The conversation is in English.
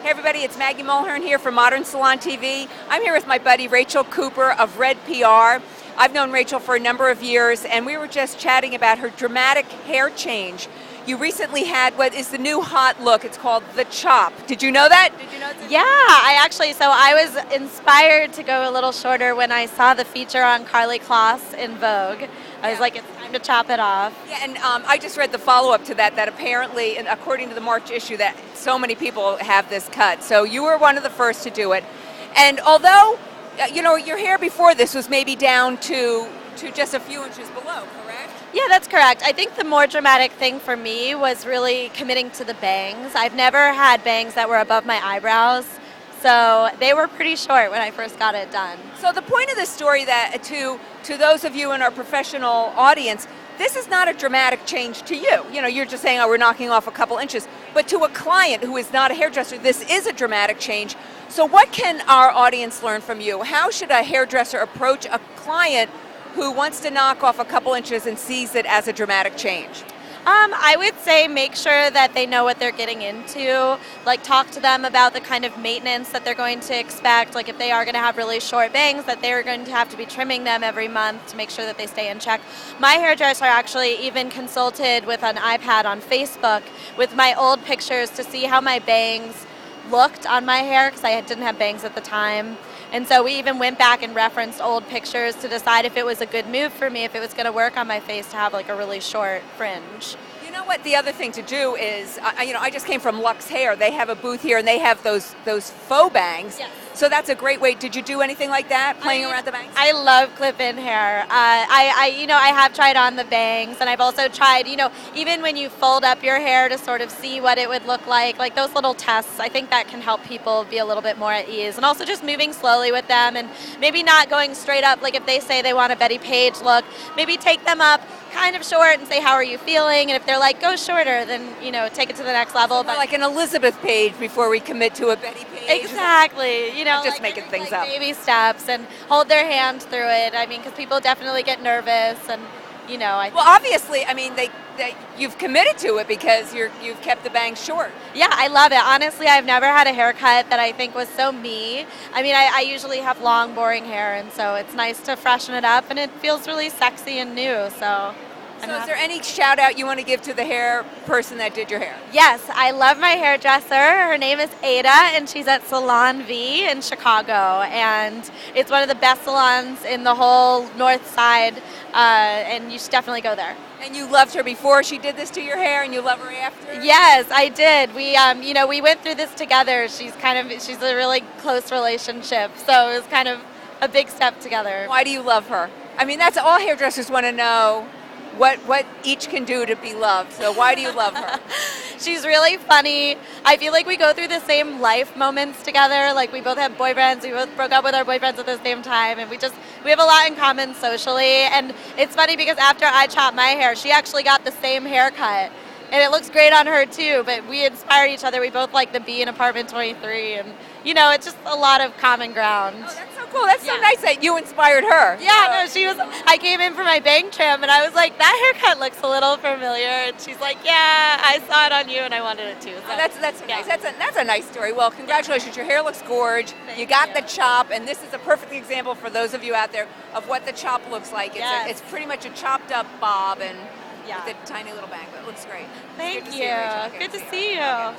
Hey everybody, it's Maggie Mulhern here from Modern Salon TV. I'm here with my buddy Rachel Cooper of Red PR. I've known Rachel for a number of years, and we were just chatting about her dramatic hair change. You recently had what is the new hot look. It's called the chop. Did you know that? Yeah, I was inspired to go a little shorter when I saw the feature on Karlie Kloss in Vogue. I was like, it's time to chop it off. Yeah, and I just read the follow-up to that apparently, and according to the March issue, that so many people have this cut. So you were one of the first to do it. And although, your hair before this was maybe down to just a few inches below, correct? Yeah, that's correct. I think the more dramatic thing for me was really committing to the bangs. I've never had bangs that were above my eyebrows, so they were pretty short when I first got it done. So the point of this story, that to those of you in our professional audience, this is not a dramatic change to you. You're just saying, oh, we're knocking off a couple inches. But to a client who is not a hairdresser, this is a dramatic change. So what can our audience learn from you? How should a hairdresser approach a client who wants to knock off a couple inches and sees it as a dramatic change? I would say make sure that they know what they're getting into. Like, talk to them about the kind of maintenance that they're going to expect. Like, if they are going to have really short bangs, that they're going to have to be trimming them every month to make sure that they stay in check. My hairdresser actually even consulted with an iPad on Facebook with my old pictures to see how my bangs looked on my hair, because I didn't have bangs at the time. And so we even went back and referenced old pictures to decide if it was a good move for me, if it was going to work on my face to have like a really short fringe. You know what? The other thing to do is, I just came from Lux Hair. They have a booth here, and they have those faux bangs. Yes. So that's a great way. Did you do anything like that, playing around the bangs? I love clip-in hair. I have tried on the bangs, and I've also tried, even when you fold up your hair to sort of see what it would look like those little tests, I think that can help people be a little bit more at ease. And also just moving slowly with them, and maybe not going straight up. Like if they say they want a Betty Page look, maybe take them up kind of short and say, how are you feeling? And if they're like, go shorter, then, take it to the next level. But like an Elizabeth Page before we commit to a Betty Page. Exactly. I'm just making things up. Baby steps and hold their hand through it. I mean, because people definitely get nervous, and Well, obviously, you've committed to it because you've kept the bangs short. Yeah, I love it. Honestly, I've never had a haircut that I think was so me. I usually have long, boring hair, and so it's nice to freshen it up, and it feels really sexy and new. So is there any shout out you want to give to the hair person that did your hair? Yes, I love my hairdresser. Her name is Ada, and she's at Salon V in Chicago. And it's one of the best salons in the whole north side, and you should definitely go there. And you loved her before she did this to your hair, and you love her after? Yes, I did. We went through this together. She's a really close relationship, so it was kind of a big step together. Why do you love her? That's all hairdressers want to know. What each can do to be loved. So why do you love her? She's really funny. I feel like we go through the same life moments together. Like, we both have boyfriends. We both broke up with our boyfriends at the same time, and we have a lot in common socially. And it's funny because after I chopped my hair, she actually got the same haircut, and it looks great on her too. But we inspired each other. We both like the bee in Apartment 23, and it's just a lot of common ground. Oh, that's so cool. That's so nice that you inspired her. Yeah, I came in for my bang trim, and I was like, that haircut looks a little familiar. And she's like, yeah, I saw it on you, and I wanted it too. So, that's nice. That's a nice story. Well, congratulations. Your hair looks gorge. You got the chop, and this is a perfect example for those of you out there of what the chop looks like. It's pretty much a chopped up bob and with a tiny little bang, but it looks great. Thank you. Good to see you.